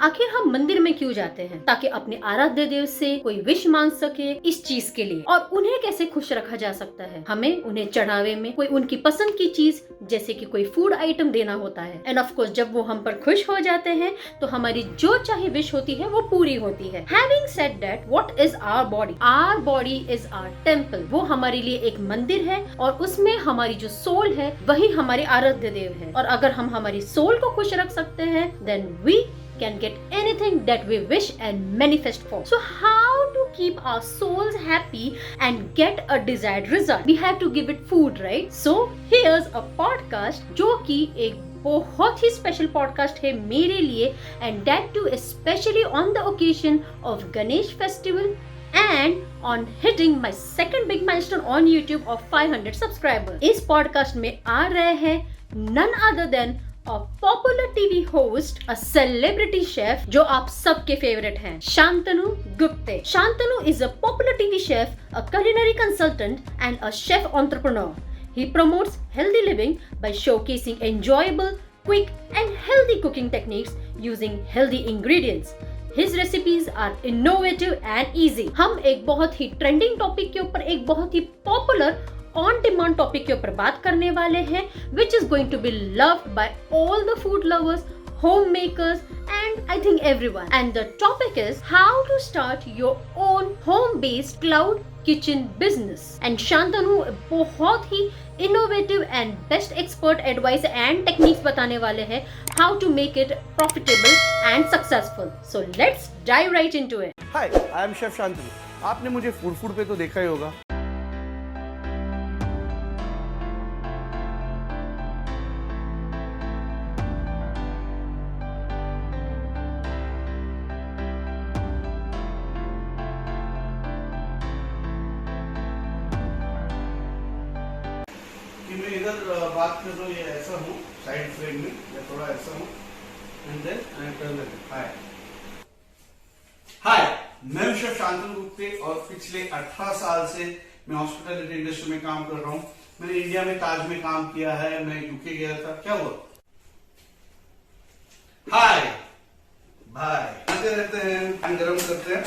आखिर हम मंदिर में क्यों जाते हैं? ताकि अपने आराध्य देव से कोई विश मांग सके इस चीज के लिए। और उन्हें कैसे खुश रखा जा सकता है? हमें उन्हें चढ़ावे में कोई उनकी पसंद की चीज जैसे कि कोई फूड आइटम देना होता है। एंड ऑफ कोर्स जब वो हम पर खुश हो जाते हैं तो हमारी जो चाहे विश होती है वो पूरी होती है। Having said that, what is our body? Our body is our temple. वो हमारे लिए एक मंदिर है और उसमें हमारी जो सोल है वही हमारे आराध्य देव है। और अगर हम हमारी सोल को खुश रख सकते हैं then we can get anything that we wish and manifest for. So how to keep our souls happy and get a desired result? We have to give it food, right? So here's a podcast जो कि एक बहुत ही special podcast है मेरे लिए and that too especially on the occasion of Ganesh festival and on hitting my second big milestone on YouTube of 500 subscribers. इस podcast में आ रहे हैं none other than a popular TV host, a celebrity chef जो आप सबके favourite हैं, Shantanu Gupte. Shantanu is a popular TV chef, a culinary consultant and a chef entrepreneur. He promotes healthy living by showcasing enjoyable, quick and healthy cooking techniques using healthy ingredients. His recipes are innovative and easy. हम एक बहुत ही trending topic के ऊपर एक बहुत ही popular on demand topic के ऊपर बात करने वाले हैं which is going to be loved by all the food lovers, homemakers and I think everyone. And the topic is how to start your own home-based cloud kitchen business. And Shantanu बहुत ही innovative and best expert advice and techniques बताने वाले हैं how to make it profitable and successful. So let's dive right into it. Hi, I am Chef Shantanu. आपने मुझे food पे तो देखा ही होगा. कि मैं इधर बात कर रहा हूँ, ये ऐसा हूँ साइड फ्रेम में, या थोड़ा ऐसा हूँ and then I am turn it. Hi, मैं हूँ शेफ शांतनु गुप्ते और पिछले 18 साल से मैं हॉस्पिटैलिटी इंडस्ट्री में काम कर रहा हूँ. मैंने इंडिया में ताज में काम किया है, मैं यूके गया था. क्या हुआ? हाय भाई, आते रहते हैं, फैन गर्म करते हैं.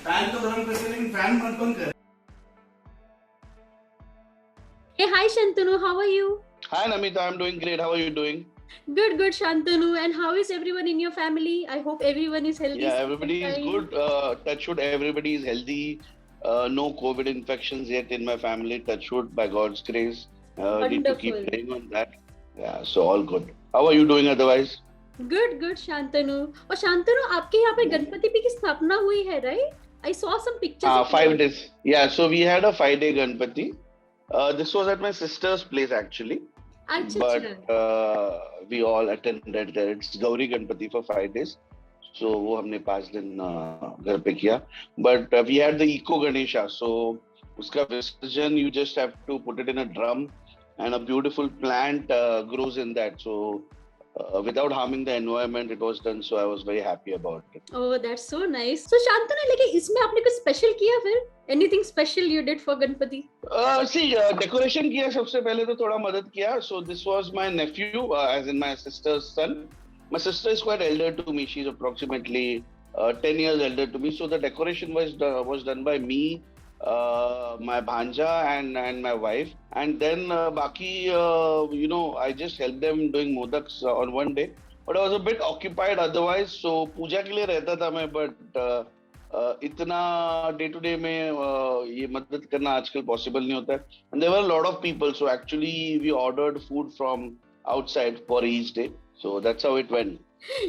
फैन तो गर्म करते हैं लेकिन फैन मत बंद करें. Hey, hi Shantanu, how are you? Hi Namita, I'm doing great. How are you doing? Good, Shantanu. And how is everyone in your family? I hope everyone is healthy. Yeah, everybody is good. Touch wood, everybody is healthy. No COVID infections yet in my family. Touch wood, by God's grace. Need to keep praying on that. Yeah, so all good. How are you doing otherwise? Good, Shantanu. और Shantanu, आपके यहाँ पे गणपति की स्थापना हुई है, right? I saw some pictures. 5 days. Yeah, so we had a 5-day Ganpati. This was at my sister's place actually. But we all attended there. It's Gauri Ganpati for 5 days. So वो हमने 5 दिन घर पे किया. But we had the Eco Ganesha. So उसका विसर्जन, you just have to put it in a drum and a beautiful plant grows in that. So without harming the environment, it was done. So I was very happy about it. Oh, that's so nice. So Shantanu, लेकिन इसमें आपने कुछ special किया फिर? Anything special you did for Ganpati? See, decoration किया सबसे पहले तो थोड़ा मदद किया. So this was my nephew, as in my sister's son. My sister is quite elder to me. She's approximately 10 years elder to me. So the decoration was done by me, my bhanja and my wife. And then baki, I just helped them doing modaks on one day. But I was a bit occupied otherwise. So पूजा के लिए रहता था मैं, but इतना day to day में ये मदद करना आजकल पॉसिबल नहीं होता है. And there were a lot of people, so actually we ordered food from outside for each day. So that's how it went.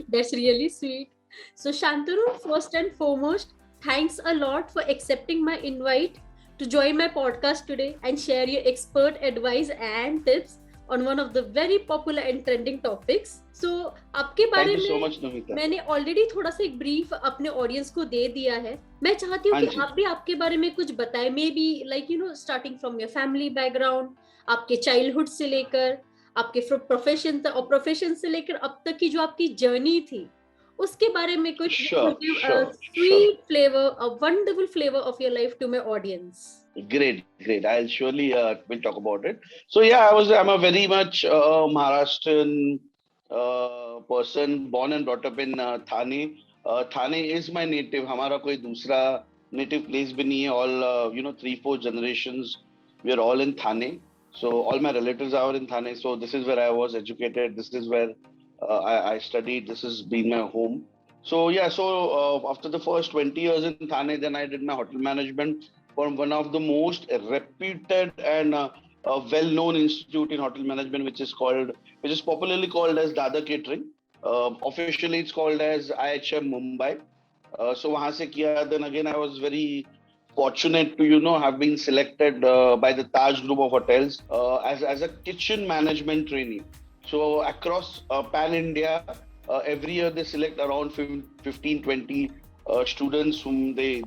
That's really sweet. So Shantanu, first and foremost, thanks a lot for accepting my invite to join my podcast today and share your expert advice and tips on one of the very popular and trending topics. So आपके बारे में मैंने already थोड़ा सा एक brief अपने audience को दे दिया है. मैं चाहती हूँ कि आप भी आपके बारे में कुछ बताएं. May be like starting from your family background, आपके चाइल्डहुड से लेकर आपके प्रोफेशन से लेकर अब तक की जो आपकी जर्नी थी उसके बारे में कुछ sweet flavour, a wonderful flavour of your life to my audience. Great. I'll surely will talk about it. So yeah, I'm a very much Maharashtrian person, born and brought up in Thane. Thane is my native. हमारा कोई दूसरा native place भी नहीं है. All 3-4 generations we are all in Thane. So all my relatives are in Thane. So this is where I was educated. This is where I studied. This has been my home. So yeah, so after the first 20 years in Thane, then I did my hotel management for one of the most reputed and well-known institute in hotel management, which is popularly called as Dada Catering. Officially, it's called as IHM Mumbai. So वहाँ से किया. Then again, I was very fortunate to have been selected by the Taj Group of Hotels as a kitchen management trainee. So across pan India, every year they select around 15-20 students whom they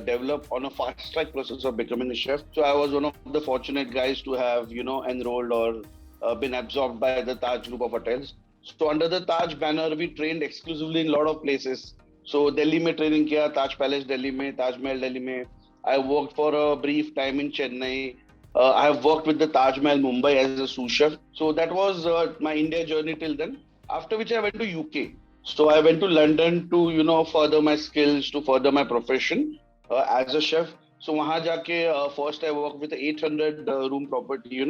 develop on a fast track process of becoming a chef. So I was one of the fortunate guys to have enrolled or been absorbed by the Taj Group of Hotels. So under the Taj banner, we trained exclusively in a lot of places. So Delhi में training किया, Taj Palace Delhi में, Taj Mahal Delhi में. I worked for a brief time in Chennai. I have worked with the Taj Mahal Mumbai as a sous chef. So that was my India journey till then. After which I went to UK. So I went to London to further my skills, to further my profession as a chef. So वहाँ जाके first I worked with a 800 room property,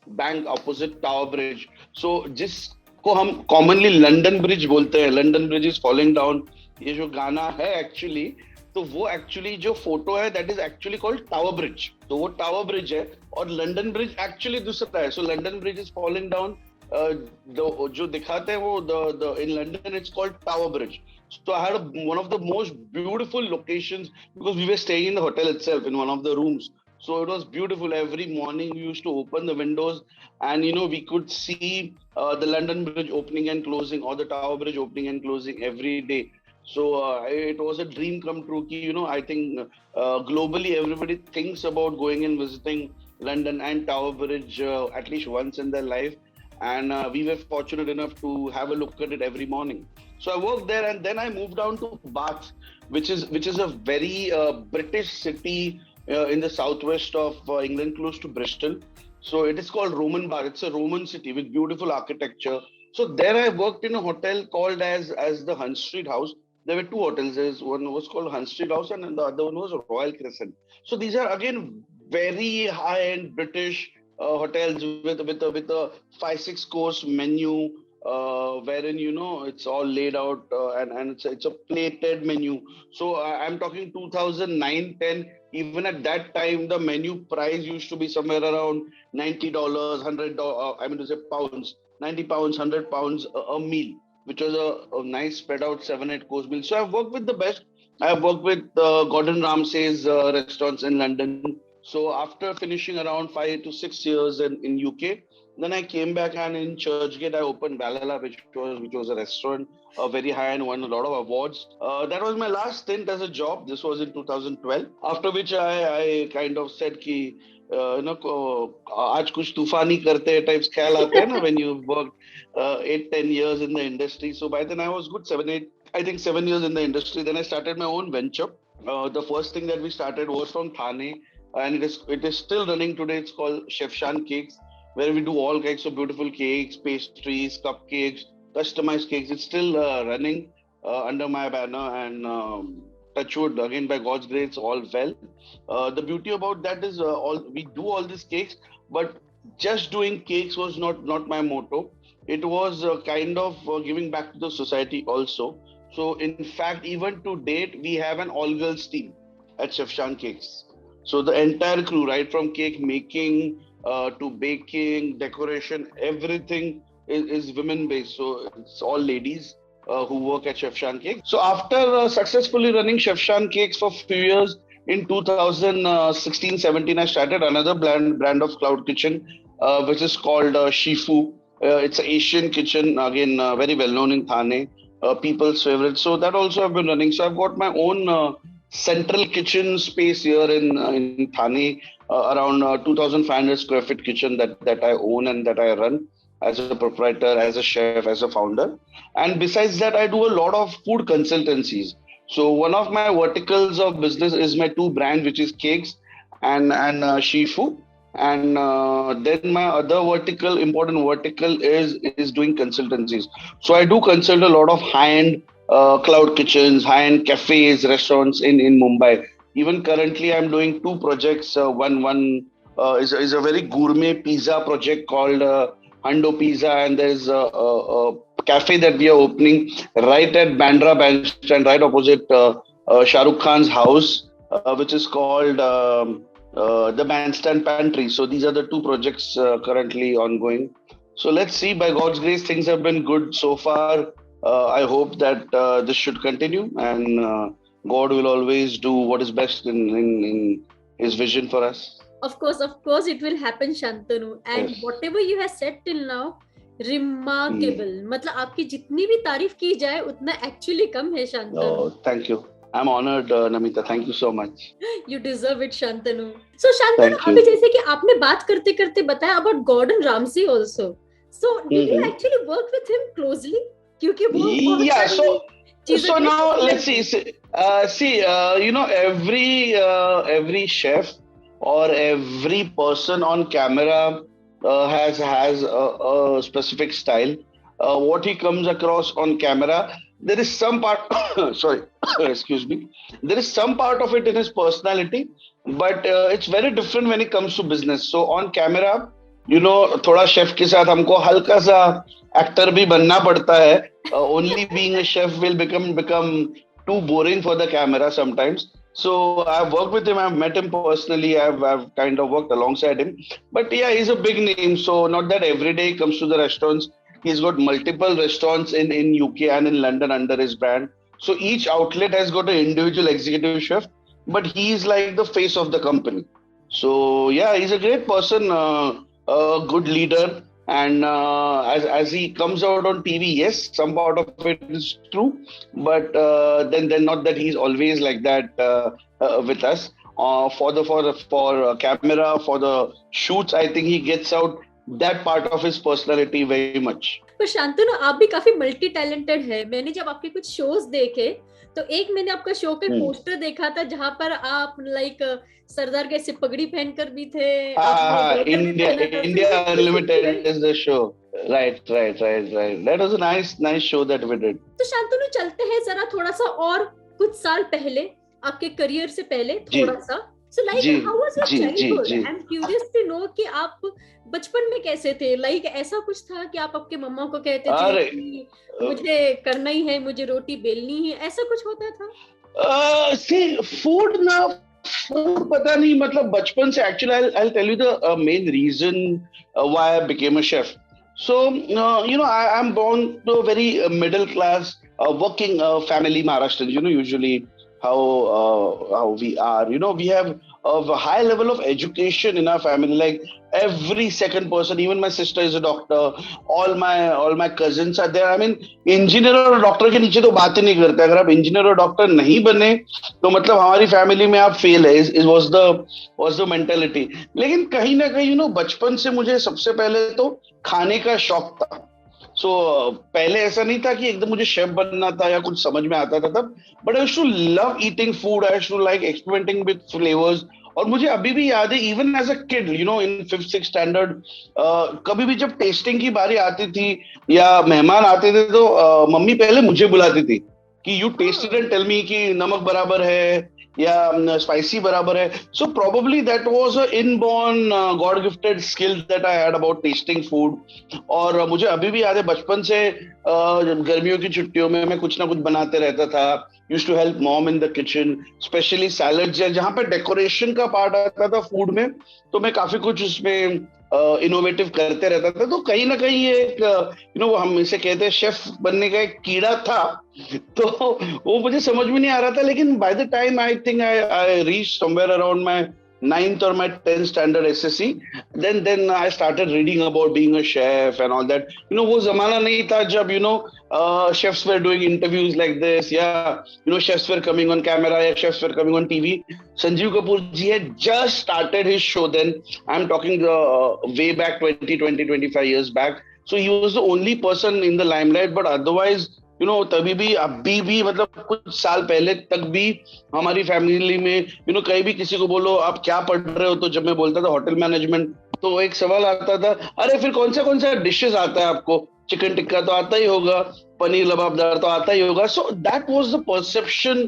bank opposite Tower Bridge. So जिसको हम commonly London Bridge बोलते हैं, London Bridge is falling down. ये जो गाना है एक्चुअली, तो वो एक्चुअली जो फोटो है that is actually called tower bridge. तो वो टावर ब्रिज है और लंदन ब्रिज एक्चुअली दूसरा है. So London bridge is falling down. जो दिखाते हैं वो in London it's called tower bridge. So I had one of the most beautiful locations because we were staying in the hotel itself in one of the rooms. So it was beautiful. Every morning we used to open the windows and we could see the London Bridge opening and closing or the Tower Bridge opening and closing every day. So it was a dream come true. I think globally everybody thinks about going and visiting London and Tower Bridge at least once in their life. And we were fortunate enough to have a look at it every morning. So I worked there, and then I moved down to Bath, which is a very British city in the southwest of England, close to Bristol. So it is called Roman Bath. It's a Roman city with beautiful architecture. So there I worked in a hotel called as the Hunt Street House. There were two hotels. One was called Hunt Street House, and the other one was Royal Crescent. So these are again very high-end British hotels with a 5-6 course menu, wherein it's all laid out and it's a plated menu. So I'm talking 2009-10. Even at that time, the menu price used to be somewhere around $90, $100. I mean to say pounds, £90, £100 a meal, which was a nice spread out 7-8 course meal. So I've worked with the best. I've worked with Gordon Ramsay's restaurants in London. So after finishing around 5 to 6 years in UK, then I came back and in Churchgate I opened Valhalla, which was a restaurant, very high and won a lot of awards. That was my last stint as a job. This was in 2012. After which I kind of said कि आज कुछ तूफानी करते types ख्याल आते हैं ना when you worked 8-10 years in the industry. So by then I was good 7 years in the industry. Then I started my own venture. The first thing that we started was from Thane. And it is still running today. It's called Chef Shan Cakes, where we do all kinds of beautiful cakes, pastries, cupcakes, customized cakes. It's still running under my banner, and touch wood, again by God's grace, all well. The beauty about that is we do all these cakes, but just doing cakes was not my motto. It was kind of giving back to the society also. So in fact, even to date, we have an all-girls team at Chef Shan Cakes. So the entire crew, right from cake making to baking, decoration, everything is women based. So it's all ladies who work at Chef Shan Cakes. So after successfully running Chef Shan Cakes for a few years, in 2016-17, I started another brand of cloud kitchen, which is called Shifu. It's an Asian kitchen, again very well known in Thane, people's favorite. So that also I've been running. So I've got my own central kitchen space here in Thane, around 2,500 square feet kitchen that I own and that I run as a proprietor, as a chef, as a founder. And besides that, I do a lot of food consultancies. So one of my verticals of business is my two brands, which is cakes and Shifu. and then my other important vertical is doing consultancies. So I do consult a lot of high-end cloud kitchens, high-end cafes, restaurants in Mumbai. Even currently, I'm doing two projects. One is a very gourmet pizza project called Hando Pizza, and there's a cafe that we are opening right at Bandra Bandstand, right opposite Shah Rukh Khan's house, which is called the Bandstand Pantry. So these are the two projects currently ongoing. So let's see. By God's grace, things have been good so far. I hope that this should continue, and God will always do what is best in His vision for us. Of course, it will happen, Shantanu. And Yes. whatever you have said till now, remarkable. मतलब आपकी जितनी भी तारीफ की जाए उतना actually कम है, Shantanu. Oh, thank you. I'm honored, Namita. Thank you so much. You deserve it, Shantanu. So, Shantanu, Thank you. अभी जैसे कि आपने बात करते करते बताया about Gordon Ramsay also. So, did you Mhm. actually work with him closely? क्योंकि वो बहुत Yeah. सारी चीजें So थे now जो let's see. Every chef or every person on camera has a specific style. What he comes across on camera, there is some part. Sorry, excuse me. There is some part of it in his personality, but it's very different when it comes to business. So on camera, थोड़ा chef के साथ हमको हल्का सा actor भी बनना पड़ता है. Only being a chef will become too boring for the camera sometimes. So I've worked with him. I've met him personally. I've kind of worked alongside him. But yeah, he's a big name. So not that every day he comes to the restaurants. He's got multiple restaurants in UK and in London under his brand. So each outlet has got an individual executive chef, but he's like the face of the company. So yeah, he's a great person, a good leader. And as he comes out on TV, yes, some part of it is true, but then not that he's always like that with us. For camera, for the shoots, I think he gets out that part of his personality very much. पर शांतनु आप भी काफी multi talented है. मैंने जब आपके कुछ shows देखे तो एक मैंने आपका शो का पोस्टर देखा था जहां पर आप लाइक सरदार के ऐसे पगड़ी पहनकर भी थे. आपने daughter भी पहना था. India So, Unlimited is the show. Right. That was a nice show that we did. तो शांतनु चलते हैं जरा थोड़ा सा और कुछ साल पहले आपके करियर से पहले थोड़ा सा. So like ji, how was your ji, childhood? Ji. I'm curious to know कि आप बचपन में कैसे थे. Like ऐसा कुछ था कि आप आपके मम्मा को कहते थे अरे, कि मुझे करना ही है, मुझे रोटी बेलनी है, ऐसा कुछ होता था? See, food पता नहीं, मतलब बचपन से actually I'll tell you the main reason why I became a chef. So I'm born to a very middle class working family Maharashtrian. Usually how we are. We have a high level of education in our family. Like every second person, even my sister is a doctor. All my cousins are there. I mean, engineer और doctor के नीचे तो बात ही नहीं करते. अगर आप engineer और डॉक्टर नहीं बने तो मतलब हमारी फैमिली में आप फेल है. Is was the mentality. लेकिन कहीं ना कहीं बचपन से मुझे सबसे पहले तो खाने का शौक था. सो पहले ऐसा नहीं था कि एकदम मुझे शेफ बनना था या कुछ समझ में आता था तब, but I too love eating food. I too like experimenting with flavours. और मुझे अभी भी याद है, even as a kid, in 5th 6th standard, कभी भी जब टेस्टिंग की बारी आती थी या मेहमान आते थे तो मम्मी पहले मुझे बुलाती थी कि you taste it and tell me कि नमक बराबर है या स्पाइसी बराबर है. So probably that was a inborn god gifted skill that I had about tasting food. और मुझे अभी भी याद है बचपन से गर्मियों की छुट्टियों में मैं कुछ ना कुछ बनाते रहता था. Used to help mom in the kitchen, specially salads जहाँ पे डेकोरेशन का पार्ट आता था फूड में, तो मैं काफी कुछ उसमें इनोवेटिव करते रहता था. तो कहीं ना कहीं ये एक हम इसे कहते हैं शेफ बनने का एक कीड़ा था. तो वो मुझे समझ में नहीं आ रहा था. लेकिन by the time I think I reach somewhere around my 9th or my 10th standard SSC, then I started reading about being a chef and all that. वो जमाना नहीं था जब chefs were doing interviews like this. Chefs were coming on camera, chefs were coming on TV. Sanjeev Kapoor ji had just started his show then. I'm talking way back 25 years back. So he was the only person in the limelight, but otherwise तभी भी अभी भी मतलब कुछ साल पहले तक भी हमारी फैमिली में कहीं भी किसी को बोलो आप क्या पढ़ रहे हो, तो जब मैं बोलता था होटल मैनेजमेंट, तो एक सवाल आता था, अरे फिर कौन सा डिशेस आता है आपको, चिकन टिक्का तो आता ही होगा, पनीर लबाबदार तो आता ही होगा. So that was the perception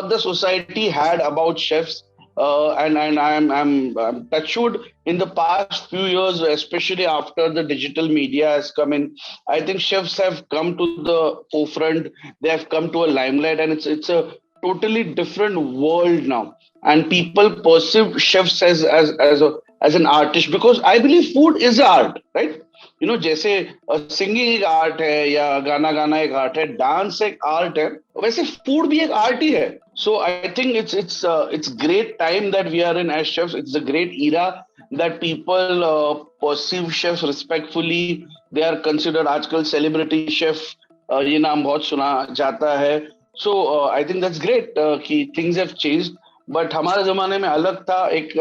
the society had about chefs. And I'm touched wood in the past few years, especially after the digital media has come in. I think chefs have come to the forefront. They have come to a limelight, and it's a totally different world now. And people perceive chefs as an artist, because I believe food is art, right? जैसे singing एक art है या गाना गाना एक art है, dance एक art है, वैसे फूड भी एक आर्ट ही है. So I think it's great time that we are in as chefs. It's a great era that people perceive chefs respectfully. They are considered आजकल celebrity chef, ये नाम बहुत सुना जाता है. So I think that's great कि things have changed. But हमारे जमाने में अलग था, एक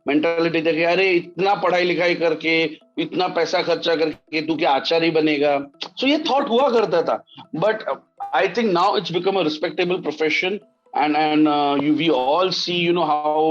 मेंटालिटी थी कि अरे इतना पढ़ाई लिखाई करके, इतना पैसा खर्चा करके तू क्या आचार्य बनेगा. सो ये थॉट हुआ करता था. But I think now it's become a respectable profession, and we all see how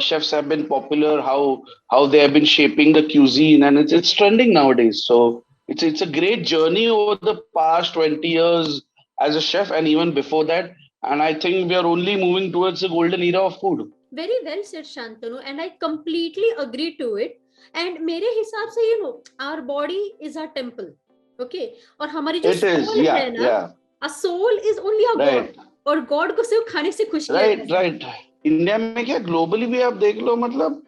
chefs have been popular, how they have been shaping the cuisine, and it's trending nowadays. So it's a great journey over the past 20 years as a chef, and even before that. And I think we are only moving towards the golden era of food. Very well said, Shantanu, and I completely agree to it. And मेरे हिसाब से our body is our temple, okay? और हमारी जो soul है ना, a soul is only a god, और god को सिर्फ खाने से खुश किया जाता है. राइट. इंडिया में क्या, ग्लोबली भी आप देख लो, मतलब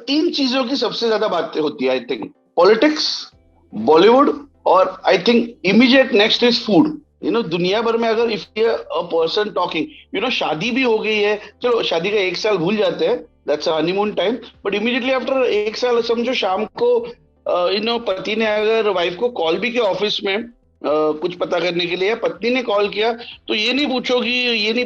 3 चीजों की सबसे ज्यादा बातें होती है. आई थिंक पॉलिटिक्स, बॉलीवुड, और I think immediate next is food. दुनिया भर में अगर इफ अ पर्सन टॉकिंग, शादी भी हो गई है, चलो शादी का 1 साल भूल जाते हैं, that's honeymoon time, but immediately after 1 साल समझो, शाम को पति ने अगर वाइफ को कॉल भी किया ऑफिस में कुछ पता करने के लिए, या पत्नी ने कॉल किया, तो ये नहीं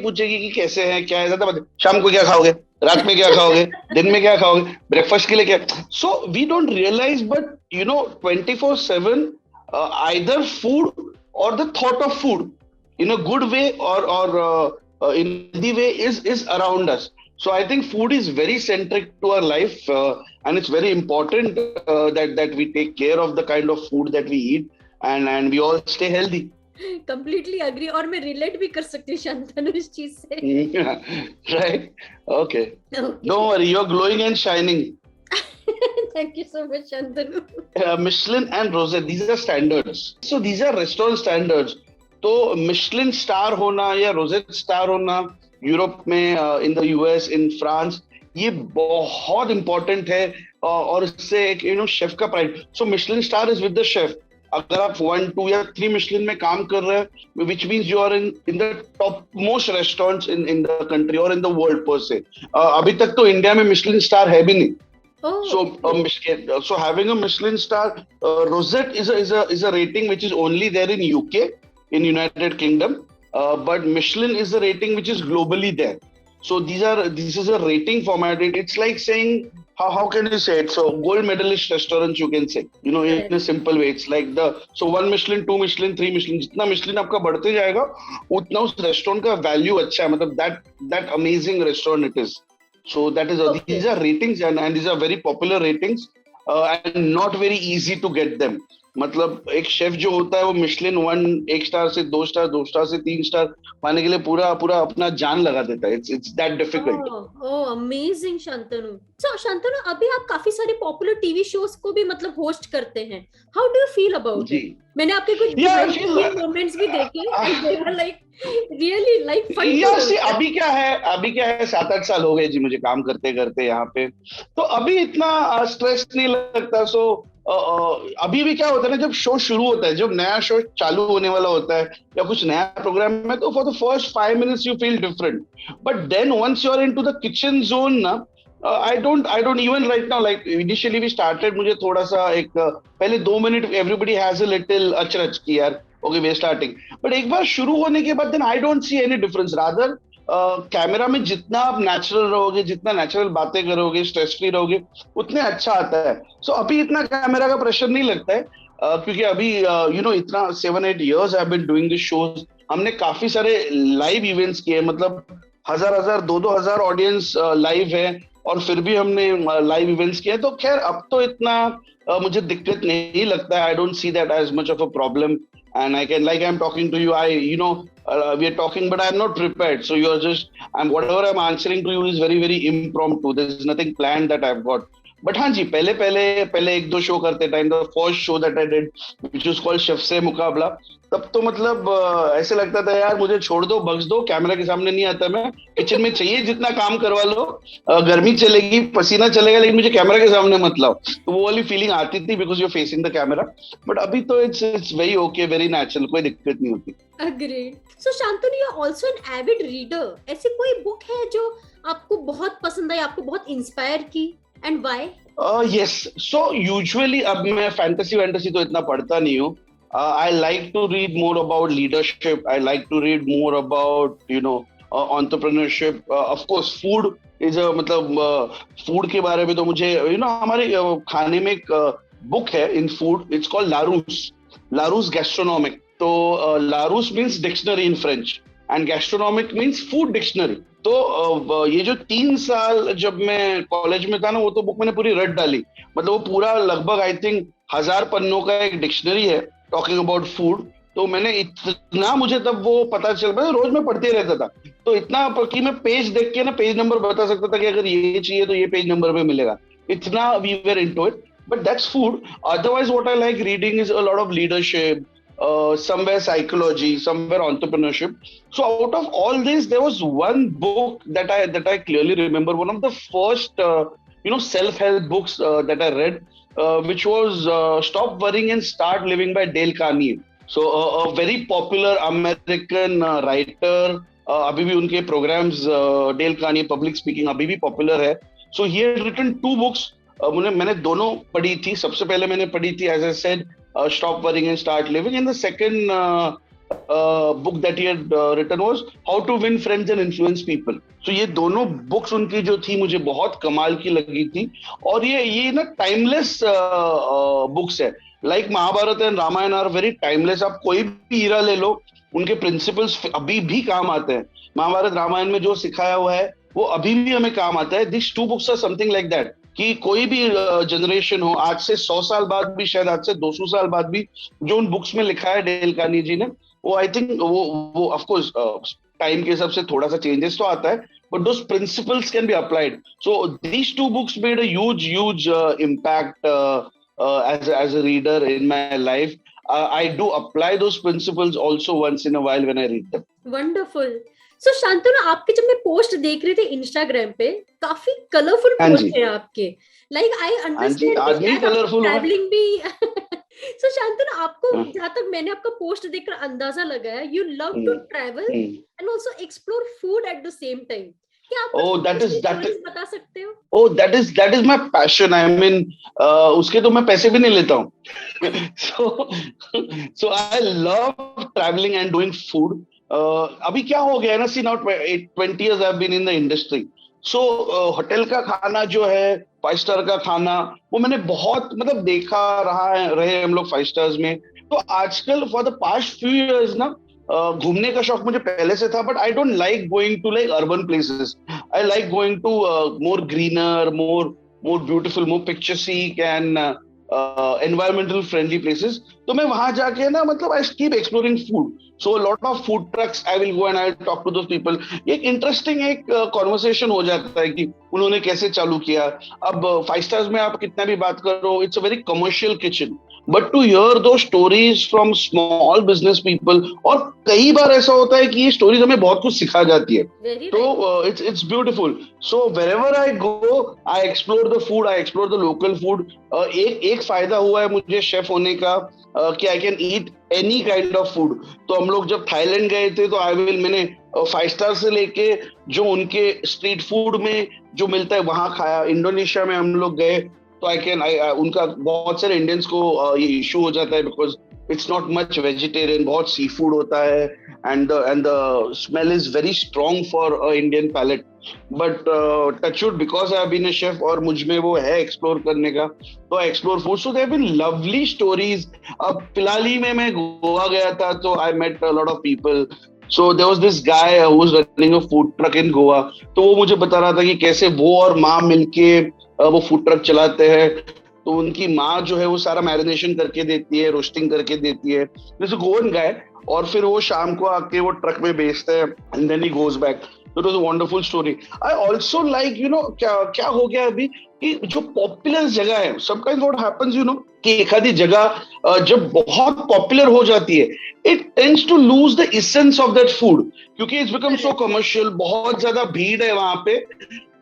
पूछेगी कि कैसे हैं, क्या है, ज्यादा शाम को क्या खाओगे, रात में क्या खाओगे, दिन में क्या खाओगे, ब्रेकफास्ट के लिए क्या. So we don't realise, but 24/7 either food or the thought of food in a good way or in the way is around us. So I think food is very centric to our life, and it's very important that we take care of the kind of food that we eat, and we all stay healthy. Completely agree, और मैं relate भी कर सकती हूँ शांतनु इस चीज से. Right? Okay. Don't worry, you're glowing and shining. Thank you so much, Shantanu. Michelin and Rosette, these are standards. So these are restaurant standards. तो Michelin star होना या Rosette star होना यूरोप में, in the US, in France, ये बहुत important है, और इससे एक शेफ का pride. So Michelin star is with the chef. अगर आप 1, 2 या 3 Michelin में काम कर रहे हैं, which means you are in the top most restaurants in the country or in the world per se. अभी तक तो इंडिया में Michelin star है भी नहीं. So having a Michelin star, Rosette is a rating which is only there in UK, in United Kingdom, but Michelin is a rating which is globally there. So this is a rating format. It's like saying, how can you say it? So gold medalist restaurants, you can say, in a simple way. It's like so 1 Michelin, 2 Michelin, 3 Michelin, जितना Michelin आपका बढ़ते जाएगा, उतना उस restaurant का value अच्छा है, मतलब that amazing restaurant it is. So that is these are ratings, and these are very popular ratings, and not very easy to get them. मतलब एक शेफ जो होता है वो Michelin 1 स्टार से 2 स्टार, 2 स्टार से 3 स्टार पाने के लिए पूरा अपना जान लगा देता है. It's that difficult. Oh, amazing, Shantanu. So Shantanu, अभी आप काफी सारे पॉपुलर टीवी शोज को भी मतलब होस्ट करते हैं. How do you feel about it? मैंने आपके कुछ मोमेंट्स भी देखे, they were like really like fun. अभी क्या है 7-8 साल हो गए जी मुझे काम करते करते यहाँ पे, तो अभी इतना स्ट्रेस नहीं लगता. सो अभी भी क्या होता है ना, जब शो शुरू होता है, जब नया शो चालू होने वाला होता है या कुछ नया प्रोग्राम में, तो for the first 5 minutes you feel different, but then once you are into the kitchen zone ना, I don't even right now, like initially we started, मुझे थोड़ा सा एक पहले 2 minute everybody has a little अचरज की यार, okay we are starting, but एक बार शुरू होने के बाद then I don't see any difference. Rather camera में जितना आप नेचुरल रहोगे, जितना नेचुरल बातें करोगे, स्ट्रेस फ्री रहोगे, उतने अच्छा आता है. सो अभी इतना कैमरा का प्रेशर नहीं लगता है, क्योंकि अभी इतना 7-8 years I have been doing this shows. हमने काफी सारे लाइव इवेंट्स किए, मतलब 1,000 2,000 ऑडियंस लाइव है, और फिर भी हमने लाइव इवेंट्स किए। तो खैर अब तो इतना मुझे दिक्कत नहीं लगता है। I don't see that as much of a problem, and I can, like I am talking to you, I you know we are talking but I am not prepared, so you are just, I am whatever I am answering to you is very very impromptu, there is nothing planned that I have got. But हाँ जी, पहले पहले पहले एक दो show करते time, the first show that I did which was called chef से मुकाबला, तब तो मतलब ऐसे लगता था यार मुझे छोड़ दो, बख्श दो, कैमरा के सामने नहीं आता मैं, किचन में चाहिए जितना काम करवा लो, गर्मी चलेगी, पसीना चलेगा, लेकिन मुझे कैमरा के सामने मत लाओ। तो वो वाली फीलिंग आती थी because you facing the camera. But अभी तो it's very okay, very natural, कोई दिक्कत नहीं होती। Agreed. So Shantanu, you are also an avid reader. ऐसी कोई बुक है जो आपको बहुत पसंद आई, आपको बहुत इंस्पायर की, and why? Yes, so usually अब मैं फैंटेसी तो इतना पढ़ता नहीं हूँ। I like to read more about leadership. I like to read more about entrepreneurship. Of course, food is a मतलब food के बारे में तो मुझे हमारे खाने में एक बुक है in food. It's called Larousse Gastronomic. तो Larousse means dictionary in French and gastronomic means food dictionary. तो ये जो 3 साल जब मैं कॉलेज में था ना, वो तो बुक मैंने पूरी रट डाली। मतलब वो पूरा लगभग आई थिंक 1000 पन्नों का एक डिक्शनरी है टॉकिंग अबाउट फूड। तो मैंने इतना, मुझे तब वो पता चल पाया, रोज मैं पढ़ते रहता था, तो इतना कि मैं पेज देख के ना पेज नंबर बता सकता था कि अगर ये चाहिए तो ये पेज नंबर पे मिलेगा, इतना we were into it. But that's food. Otherwise what I like reading is a lot of leadership, somewhere psychology, somewhere entrepreneurship. So out of all this, there was one book that I clearly remember, one of the first self-help books that I read, which was Stop Worrying and Start Living by Dale Carnegie. So a very popular American writer, अभी भी उनके programs Dale Carnegie public speaking अभी भी popular है. So he had written 2 books. मैंने दोनों पढ़ी थी। सबसे पहले मैंने पढ़ी थी, as I said, Stop Worrying and Start Living, and the second book that he had written was How to Win Friends and Influence People. So ये दोनों बुक्स उनकी जो थी मुझे बहुत कमाल की लगी थी, और ये ना टाइमलेस बुक्स है। Like Mahabharata and Ramayana are very timeless. आप कोई भी ईरा ले लो, उनके प्रिंसिपल्स अभी भी काम आते हैं। महाभारत रामायण में जो सिखाया हुआ है वो अभी भी हमें काम आता है। This 2 books are something like that, कि कोई भी जनरेशन हो, आज से 100 साल बाद भी, शायद आज से 200 साल बाद भी, जो उन बुक्स में लिखा है डेल कार्नेगी ने, वो आई थिंक वो ऑफ कोर्स टाइम के हिसाब से थोड़ा सा चेंजेस तो आता है, but those principles can be applied. So these 2 books made a huge impact as a reader in my life. I do apply those principles also once in a while when I read them. Wonderful. So Shantanu, आपके जब मैं post देख रही थी Instagram पे, काफी colourful post है आपके। Like I understand आदमी कलरफुल ट्रैवलिंग भी। So शांतनु, आपको जहाँ तक मैंने आपका पोस्ट देखकर अंदाजा लगाया, you love to travel and also explore food at the same time. क्या आप that is बता सकते हो? Oh, that is my passion. I mean, उसके तो मैं पैसे भी नहीं लेता हूँ। So I love traveling and doing food. अभी क्या हो गया है ना, see now 20 years I've been in the industry. So hotel का खाना जो है, 5 स्टार का खाना, वो मैंने बहुत मतलब देखा रहे हम लोग 5 स्टार्स में। तो आजकल for the past few years ना, घूमने का शौक मुझे पहले से था, but I don't like going to like urban places. I like going to more greener, more beautiful, more picturesque and environmental friendly places. तो मैं वहां जाके ना, मतलब I keep exploring food. So a lot of food trucks I will go and I'll talk to those people. एक interesting एक conversation हो जाता है कि उन्होंने कैसे चालू किया। अब 5 stars में आप कितना भी बात करो, it's a very commercial kitchen. But to hear those stories from small business people, और कई बार ऐसा होता है कि ये stories हमें बहुत कुछ सिखा जाती है। तो it's beautiful. So wherever I go, I explore the food, I explore the local food. एक फायदा हुआ है मुझे शेफ होने का, कि I can eat any kind of food. तो हम लोग जब थाईलैंड गए थे, तो मैंने 5 स्टार से लेके जो उनके स्ट्रीट फूड में जो मिलता है वहां खाया। इंडोनेशिया में हम लोग गए, तो उनका बहुत सारे इंडियंस को ये इशू हो जाता है, because it's not much vegetarian, बहुत सी फूड होता है, and the smell is very strong for a Indian palate. But touchwood, because I have been a chef और मुझ में वो है एक्सप्लोर करने का, तो I explore food. So there have been lovely stories. अब फिलहाल ही में मैं गोवा गया था, तो I met a lot of people. So there was this guy who was running a food truck in Goa. तो वो मुझे बता रहा था कि कैसे वो और माँ मिलके वो फूड ट्रक चलाते हैं. तो उनकी माँ जो है वो सारा मैरिनेशन करके देती है, रोस्टिंग करके देती है, जैसे गोवन गाय, और फिर वो शाम को आके वो ट्रक में बेचते हैं, and then he goes back. It was a wonderful story. I also like, you know, क्या क्या हो गया अभी कि जो पॉपुलर जगह है, sometimes what happens, you know, कि एक आधी जगह जब बहुत पॉपुलर हो जाती है, it tends to lose the essence of that food, क्योंकि इट्स बिकम सो कमर्शियल, बहुत ज्यादा भीड़ है वहां पे.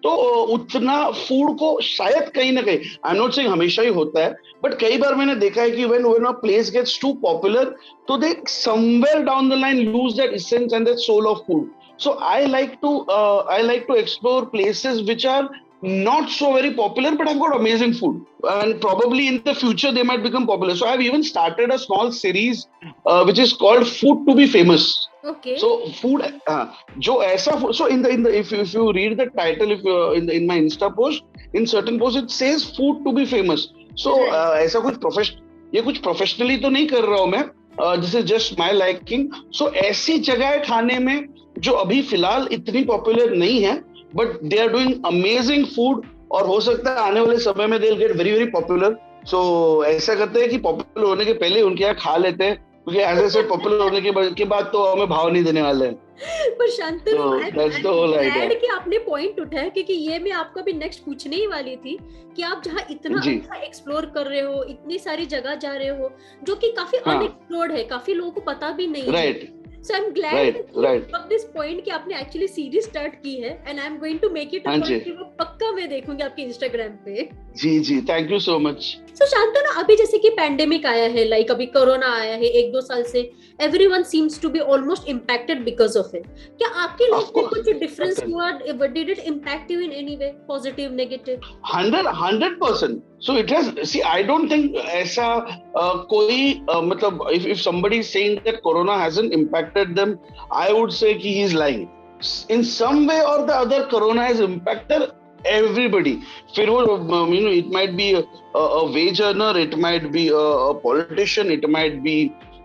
तो उतना फूड को शायद कहीं ना कहीं, आई एम नॉट सेइंग हमेशा ही होता है, बट कई बार मैंने देखा है कि when a place gets too popular, तो they somewhere down the line lose that essence and that soul of food. So I like to explore places which are not so very popular but have got amazing food, and probably in the future they might become popular. So I've even started a small series which is called Food to be Famous. Okay. So food, जो ऐसा food, so in the if you read the title, if in my Insta post, in certain posts it says food to be famous. So ऐसा कुछ ये कुछ professionally तो नहीं कर रहा हूँ मैं, this is just my liking. So ऐसी जगह खाने में जो अभी फिलहाल इतनी पॉपुलर नहीं है, but they are doing amazing food, और हो सकता है आने वाले समय में they will get very very popular. So ऐसा करते हैं कि पॉपुलर होने के पहले उनके यहाँ खा लेते हैं, क्योंकि एज आई सेड पॉपुलर होने के बाद तो हमें भाव नहीं देने वाले हैं. पर Shantanu, that's the whole idea. glad कि आपने पॉइंट उठाया, क्योंकि ये मैं आपको भी नेक्स्ट पूछने ही वाली थी कि आप जहाँ इतना जी. अच्छा एक्सप्लोर कर रहे हो, इतनी सारी जगह जा रहे हो जो कि काफी हाँ. अनएक्सप्लोर्ड है, काफी लोगों को पता भी नहीं है. Right. So I'm glad Right, that you right. brought this point कि आपने actually सीरीज स्टार्ट की है, and I'm going to make it a हाँ जी. point कि वो पक्का मैं देखूंगी आपके इंस्टाग्राम पे. जी जी, thank you so much. So Shantanu, अभी जैसे कि पैंडेमिक आया है, लाइक अभी कोरोना आया है 1-2 साल से, everyone seems to be almost impacted because of it. क्या आपकी लाइफ में कुछ डिफरेंस हुआ? Did it impact you in any way, positive, negative? 100%. So it has. See, I don't think ऐसा कोई मतलब if somebody is saying that Corona hasn't impacted them, I would say कि he is lying. In some way or the other, Corona has impacted everybody. फिर वो, you know, it might be a wage earner, it might be a politician, it might be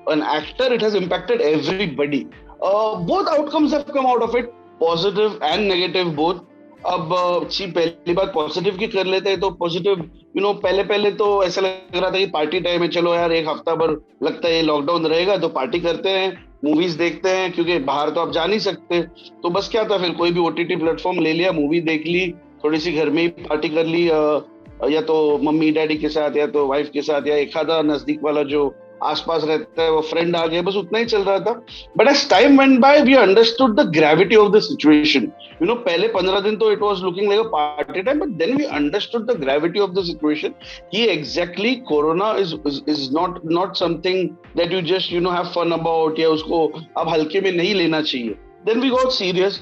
an actor. It has impacted everybody. Both outcomes have come out of it, positive and negative both. अब पहली बात positive की कर लेते हैं, तो positive, you know, पहले तो ऐसा लग रहा था कि पार्टी टाइम है, चलो यार एक हफ्ता भर लगता है लॉकडाउन रहेगा तो पार्टी करते हैं, मूवीज देखते हैं, क्योंकि बाहर तो आप जा नहीं सकते. तो बस क्या था, फिर कोई भी ओटीटी प्लेटफॉर्म ले लिया, मूवी देख ली, थोड़ी सी घर में ही पार्टी कर ली, या तो मम्मी डैडी के साथ, या तो वाइफ के साथ, या एक आधा नजदीक वाला जो आसपास रहता है वो फ्रेंड आ गया, बस उतना ही चल रहा था. But as time went by we understood the gravity of the situation. You know, पहले 15 दिन तो it was looking like a party time, but then we understood the gravity of the situation कि exactly corona is not something that you just, you know, have fun about, या उसको अब हल्के में नहीं लेना चाहिए. Then we got serious.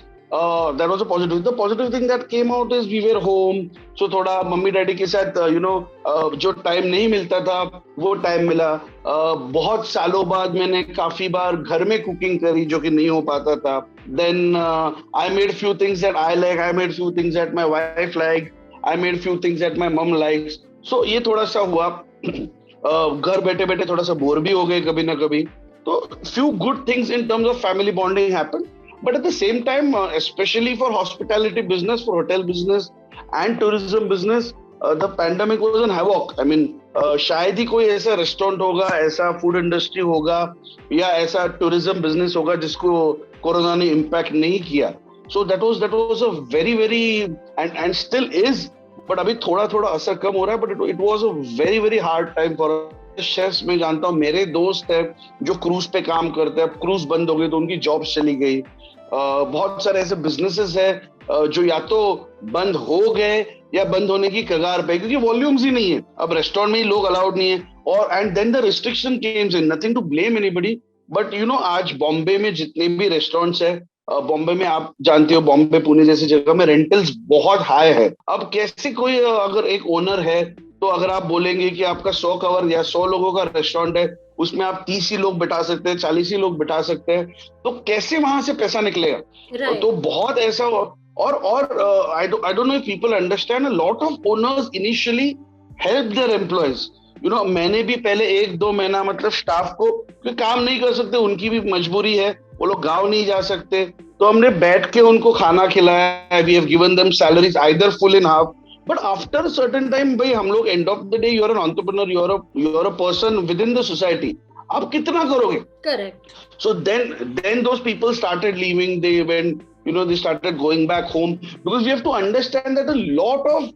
That was a positive. The positive thing that came out is we were home. So थोड़ा mummy daddy के साथ, you know, जो टाइम नहीं मिलता था वो टाइम मिला. बहुत सालों बाद मैंने काफी बार घर में कुकिंग करी, जो कि नहीं हो पाता था. Then I made few things that I like. I made few things that my wife like. I made few things that my mom likes. So ये थोड़ा सा हुआ. घर बैठे बैठे थोड़ा सा बोर भी हो गए कभी ना कभी. तो few good things in terms of family bonding happened. But at the same time, especially for hospitality business, for hotel business and tourism business, the pandemic was an havoc. I mean, शायद ही कोई ऐसा restaurant होगा, ऐसा food industry होगा, या ऐसा tourism business होगा जिसको कोरोना ने इम्पैक्ट नहीं किया. So that was a very very and still is, but अभी थोड़ा असर कम हो रहा है. But it was a very very hard time for chefs. मैं जानता हूँ, मेरे दोस्त है जो क्रूज पे काम करते हैं, अब क्रूज बंद हो गई तो उनकी जॉब्स चली गई. बहुत सारे ऐसे बिजनेसेस है जो या तो बंद हो गए या बंद होने की कगार पे, क्योंकि वॉल्यूम्स ही नहीं है. अब रेस्टोरेंट में ही लोग अलाउड नहीं है, और and then the restriction comes in. Nothing to blame anybody, but you know, आज बॉम्बे में जितने भी रेस्टोरेंट्स है, बॉम्बे में आप जानते हो, बॉम्बे पुणे जैसी जगह में रेंटल्स बहुत हाई है. अब कैसे कोई अगर एक ओनर है, तो अगर आप बोलेंगे कि आपका 100 कवर या 100 लोगों का रेस्टोरेंट है, उसमें आप 30 ही लोग बिठा सकते हैं, 40 ही लोग बिठा सकते हैं, तो कैसे वहां से पैसा निकलेगा? राइट। तो बहुत ऐसा, और I don't know if people understand, a lot of owners initially help their employees. मैंने भी पहले 1-2 महीना मतलब स्टाफ को, क्योंकि काम नहीं कर सकते, उनकी भी मजबूरी है, वो लोग गांव नहीं जा सकते, तो हमने बैठ के उनको खाना खिलाया, we have given them salaries either full in half. But after certain time भाई, हम लोग end of the day, you are an entrepreneur, you are a person within the society, आप कितना करोगे? Correct. So then those people started leaving. They went, they started going back home, because we have to understand that a lot of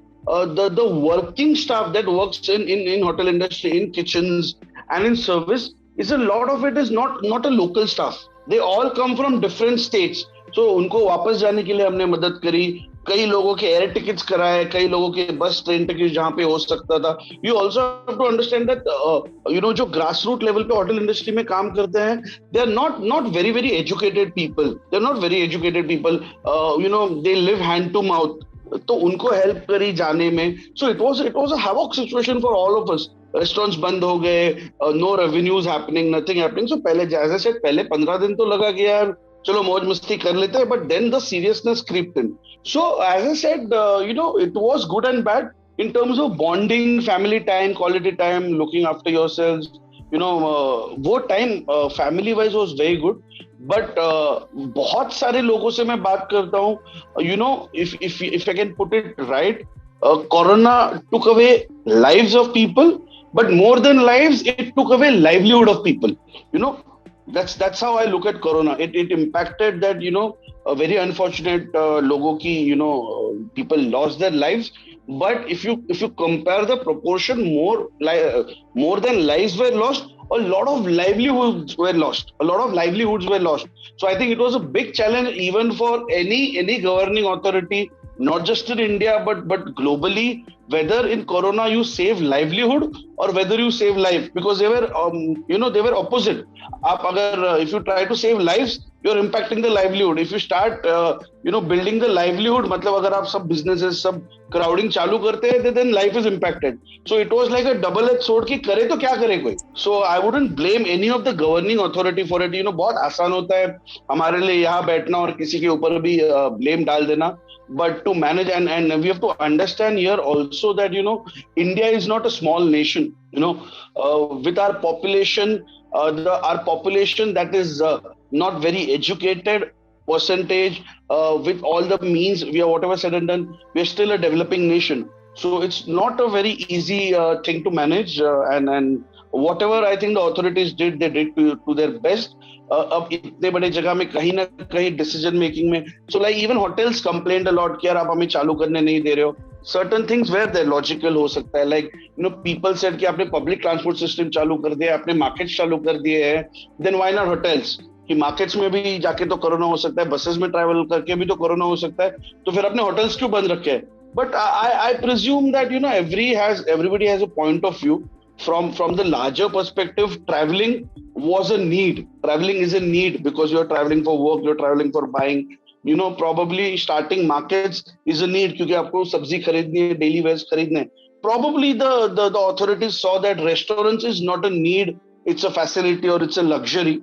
the working staff that works in hotel industry, in kitchens and in service, is a lot of it is not a local staff. They all come from different states. So उनको वापस जाने के लिए हमने मदद करी, कई लोगों के एयर टिकट्स कराए, कई लोगों के बस ट्रेन टिकट जहां पे हो सकता था। You also have to understand that जो ग्रास रूट लेवल पे होटल इंडस्ट्री में काम करते हैं, they are not very very educated people, they are not very educated people, they live hand to mouth, तो उनको हेल्प करी जाने में। So it was a havoc situation for all of us. Restaurants बंद हो गए, no revenues happening, nothing happening. So पहले जैसे से पहले 15 दिन तो लगा कि यार चलो मौज मस्ती कर लेते हैं, but then the seriousness crept in. So as I said, it was good and bad in terms of bonding, family time, quality time, looking after yourselves. वो time family wise was very good. But बहुत सारे लोगों से मैं बात करता हूँ, if I can put it right, Corona took away lives of people, but more than lives, it took away livelihood of people. You know, that's how I look at Corona. It impacted that, a very unfortunate लोगों की, people lost their lives. But if you compare the proportion, more than lives were lost, a lot of livelihoods were lost. A lot of livelihoods were lost. So I think it was a big challenge even for any governing authority, not just in India but globally, whether in Corona you save livelihood or whether you save life, because they were opposite. आप अगर if you try to save lives, you're impacting the livelihood. If you start building the livelihood, मतलब अगर आप सब businesses सब crowding चालू करते हैं, then life is impacted. So it was like a double-edged sword कि करे तो क्या करे कोई. So I wouldn't blame any of the governing authority for it. बहुत आसान होता है हमारे लिए यहाँ बैठना और किसी के ऊपर भी blame डाल देना. But to manage, and we have to understand here also that India is not a small nation. With our population, our population that is not very educated percentage, with all the means we are, whatever said and done, we are still a developing nation. So it's not a very easy thing to manage, and whatever I think the authorities did, they did to their best. अब इतने बड़े जगह में कहीं ना कहीं decision making में, so like even hotels complaint a lot कि यार आप हमें चालू करने नहीं दे रहे हो. Certain things where there logical हो सकता है, लाइक पीपल सेड कि आपने पब्लिक ट्रांसपोर्ट सिस्टम चालू कर दिया, आपने मार्केट्स चालू कर दिए हैं, देन व्हाई नॉट होटल्स? कि मार्केट्स में भी जाके तो कोरोना हो सकता है, बसेस में ट्रैवल करके भी तो कोरोना हो सकता है, तो फिर अपने होटल्स क्यों बंद रखे हैं? But I presume that everybody has a point of view. From the larger perspective, traveling was a need. Traveling is a need because you're traveling for work, you're traveling for buying. Probably starting markets is a need क्योंकि आपको सब्जी खरीदनी है, daily wares खरीदने हैं. Probably the authorities saw that restaurants is not a need, it's a facility or it's a luxury.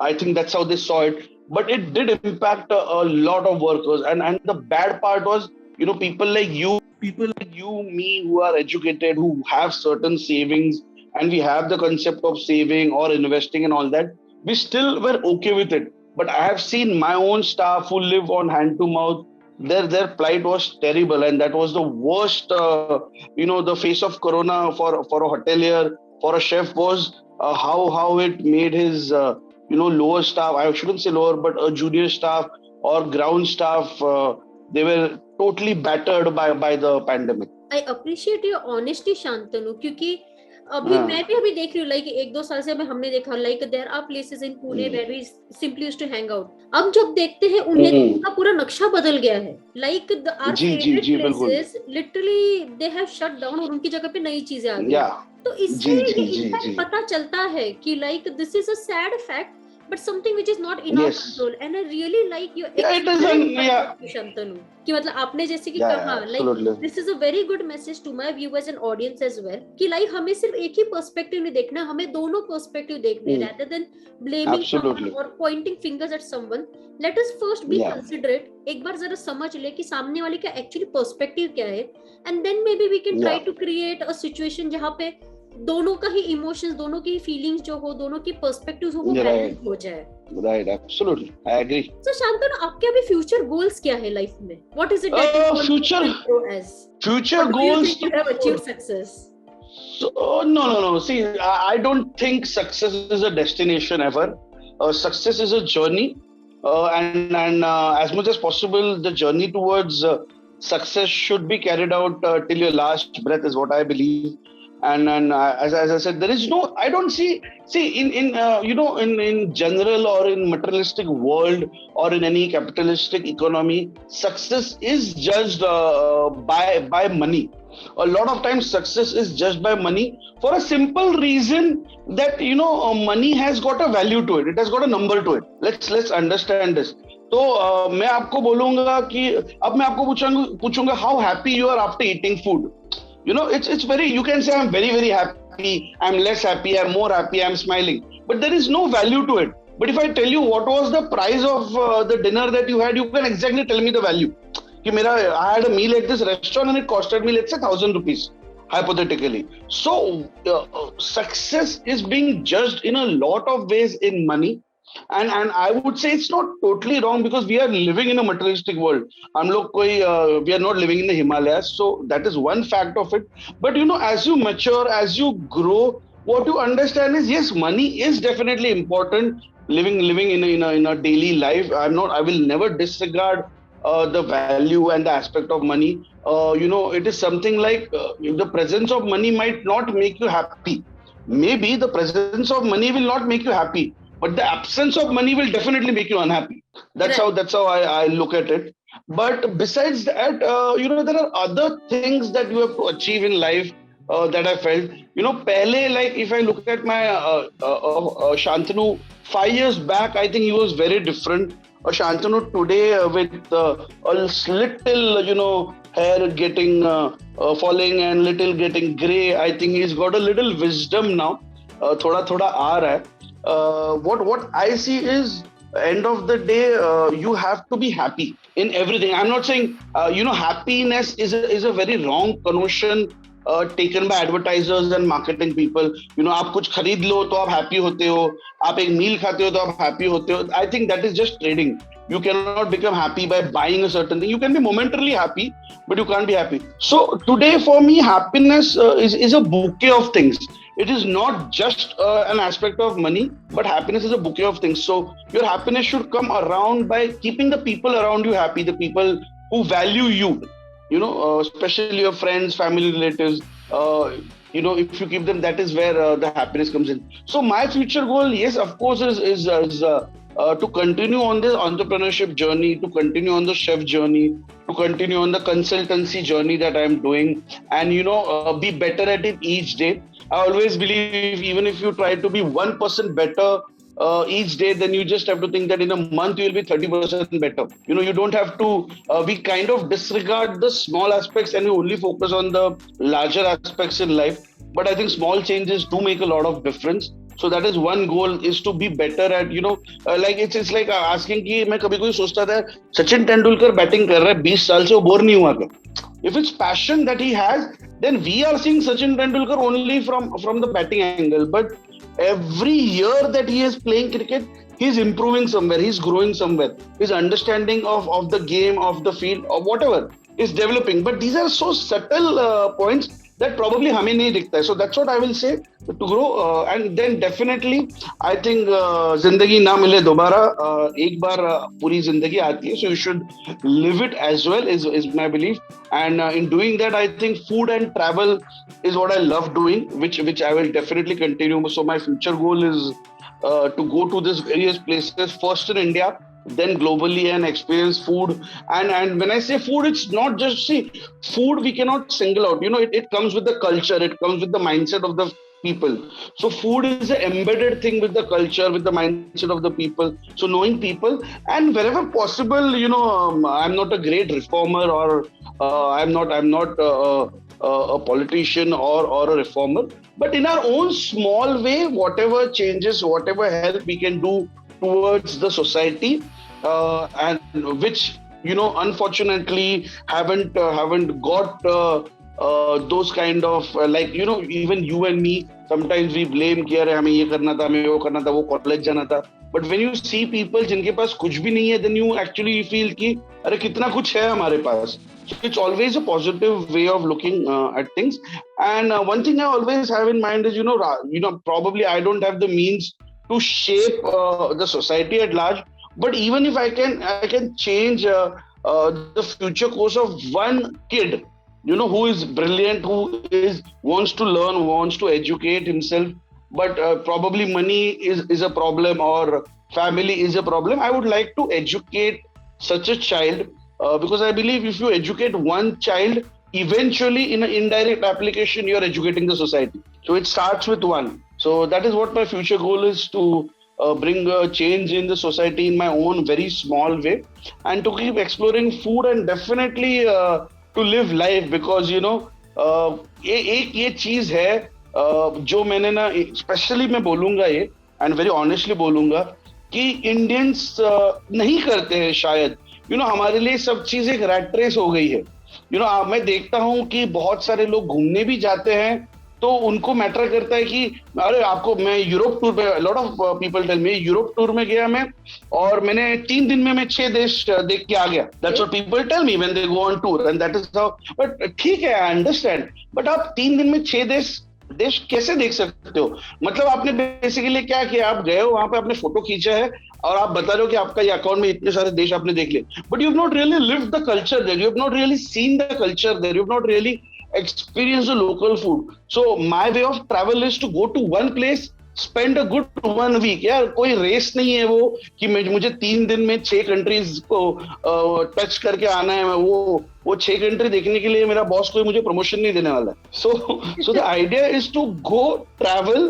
I think that's how they saw it. But it did impact a lot of workers, and the bad part was, people like you, me, who are educated, who have certain savings, and we have the concept of saving or investing and all that, we still were okay with it. But I have seen my own staff who live on hand to mouth, their plight was terrible, and that was the worst. The face of corona for a hotelier, for a chef, was how it made his lower staff, I shouldn't say lower, but a junior staff or ground staff, they were totally battered by the pandemic. I appreciate your honesty Shantanu, क्योंकि अभी मैं भी अभी देख रही हूँ, like 1-2 साल से हमने देखा, like there are places in Pune where we simply used to hang out. अब जब देखते हैं उन्हें तो उनका पूरा नक्शा बदल गया है. Like our favourite places literally they have shut down और उनकी जगह पे नई चीजें आ गई. तो इससे इनफैक्ट पता चलता है कि like this is a sad fact but something which is not in our Yes. control. And I really like your Yeah, it is excellent point yeah. of view, Shantanu, कि मतलब आपने जैसे कि Yeah, कहा, like absolutely. this is a very good message to my viewers and audience as well, कि like हमें सिर्फ एक ही पर्सपेक्टिव नहीं देखना, हमें दोनों पर्सपेक्टिव देखने, rather than blaming Absolutely. someone or pointing fingers at someone. Let us first be Yeah. considerate, एक बार जरा समझ ले कि सामने वाले का एक्चुअली पर्सपेक्टिव क्या है, and then maybe we can try Yeah. to create a situation जहाँ पे दोनों का ही इमोशंस, दोनों की फीलिंग्स जो हो, दोनों की पर्सपेक्टिव्स हो, वो Right. बैलेंस हो जाए. Right, absolutely. I agree. So Shantanu, आपके अभी फ्यूचर गोल्स क्या है लाइफ में? What is it that you want future- to grow as? Future Or do you goals. think you have achieved success? So, no. See, I don't think success is a destination ever. Success is a journey, and as much as possible, the journey towards success should be carried out till your last breath, is what I believe. And as I said, there is no. I don't see in general or in materialistic world or in any capitalistic economy, success is judged by money. A lot of times success is judged by money for a simple reason that money has got a value to it. It has got a number to it. Let's understand this. तो मैं आपको बोलूंगा कि अब मैं आपको पूछूंगा how happy you are after eating food. It's very, you can say I'm very, very happy, I'm less happy, I'm more happy, I'm smiling, but there is no value to it. But if I tell you what was the price of the dinner that you had, you can exactly tell me the value. I had a meal at this restaurant and it costed me, let's say, 1,000 rupees, hypothetically. So success is being judged in a lot of ways in money. And I would say it's not totally wrong, because we are living in a materialistic world. We are not living in the Himalayas, so that is one fact of it. But as you mature, as you grow, what you understand is, yes, money is definitely important. Living in a daily life, I will never disregard the value and the aspect of money. It is something like the presence of money might not make you happy. Maybe the presence of money will not make you happy, but the absence of money will definitely make you unhappy. That's how I look at it. But besides that, there are other things that you have to achieve in life that I felt. Pehle, like if I look at my Shantanu 5 years back, I think he was very different. Shantanu today with a little, hair getting falling and little getting gray, I think he's got a little wisdom now. Thoda aa raha hai. What I see is, end of the day, you have to be happy in everything. I'm not saying happiness is a very wrong connotation taken by advertisers and marketing people. आप कुछ खरीद लो तो आप happy होते हो, आप एक meal खाते हो तो आप happy होते हो. I think that is just trading. You cannot become happy by buying a certain thing. You can be momentarily happy, but you can't be happy. So today for me, happiness is a bouquet of things. It is not just an aspect of money, but happiness is a bouquet of things. So your happiness should come around by keeping the people around you happy, the people who value you, especially your friends, family, relatives. If you keep them, that is where the happiness comes in. So my future goal, yes, of course, is to continue on this entrepreneurship journey, to continue on the chef journey, to continue on the consultancy journey that I am doing, and be better at it each day. I always believe, even if you try to be 1% better each day, then you just have to think that in a month you will be 30% better. You don't have to, we kind of disregard the small aspects and we only focus on the larger aspects in life. But I think small changes do make a lot of difference. So that is one goal, is to be better at, like it's like asking कि मैं कभी कोई सोचता था Sachin Tendulkar batting कर रहा है 20 साल से, वो बोर नहीं हुआ क्या? If it's passion that he has, then we are seeing Sachin Tendulkar only from the batting angle. But every year that he is playing cricket, he's improving somewhere, he's growing somewhere. His understanding of the game, of the field, or whatever is developing. But these are so subtle points that probably हमें नहीं दिखता है. So that's what I will say, to grow. And then definitely I think जिंदगी ना मिले दोबारा, एक बार पूरी जिंदगी आती है. So you should live it as well, is my belief. And in doing that, I think food and travel is what I love doing, which I will definitely continue. So my future goal is to go to these various places, first in India, then globally, and experience food. And when I say food, it's not just, see, food we cannot single out. It comes with the culture, it comes with the mindset of the people. So food is an embedded thing with the culture, with the mindset of the people. So knowing people, and wherever possible, I'm not a great reformer, or I'm not a politician or a reformer, but in our own small way, whatever changes, whatever help we can do towards the society, and which unfortunately haven't got those kind of even you and me, sometimes we blame कि अरे हमें ये करना था, हमें वो करना था, वो कॉलेज जाना था. But when you see people जिनके पास कुछ भी नहीं है, then you actually feel कि अरे कितना कुछ है हमारे पास. So it's always a positive way of looking at things. And one thing I always have in mind is probably I don't have the means to shape the society at large, but even if I can change the future course of one kid, who is brilliant, who wants to learn, wants to educate himself, but probably money is a problem, or family is a problem. I would like to educate such a child, because I believe if you educate one child, eventually in an indirect application, you are educating the society. So it starts with one. So that is what my future goal is, to bring a change in the society in my own very small way, and to keep exploring food, and definitely to live life, because ये चीज है जो मैंने ना, specially मैं बोलूंगा ये, and very honestly बोलूंगा, कि इंडियंस नहीं करते हैं शायद. हमारे लिए सब चीज एक रैट रेस हो गई है. मैं देखता हूँ कि बहुत सारे लोग घूमने भी जाते हैं, तो उनको मैटर करता है कि अरे आपको, मैं यूरोप टूर पे, lot of people tell me, Europe tour में गया मैं, और मैंने 3 दिन में मैं 6 देश देख के आ गया. That's what people tell me when they go on tour, and that is how. But ठीक है, आई अंडरस्टैंड, बट आप 3 दिन में 6 देश कैसे देख सकते हो? मतलब आपने बेसिकली क्या किया, आप गए हो वहां पे, आपने फोटो खींचा है, और आप बता रहे हो कि आपका ये अकाउंट में इतने सारे देश आपने देख लिए, but you have not really lived the culture there, you have not really seen the culture there, you have not really experience the local food. So my way of travel is to go to one place, spend a good 1 week. यार कोई race नहीं है वो कि मुझे 3 दिन में 6 countries को टच करके आना है. वो 6 कंट्री देखने के लिए मेरा बॉस कोई मुझे प्रमोशन नहीं देने वाला है. So the idea is to go travel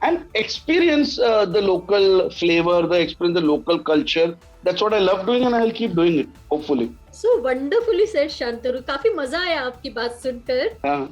and experience the local flavor, experience the local culture. That's what I love doing, and I'll keep doing it, hopefully. So wonderfully said, Shantanu. काफी मजा आया आपकी बात सुनकर. हाँ.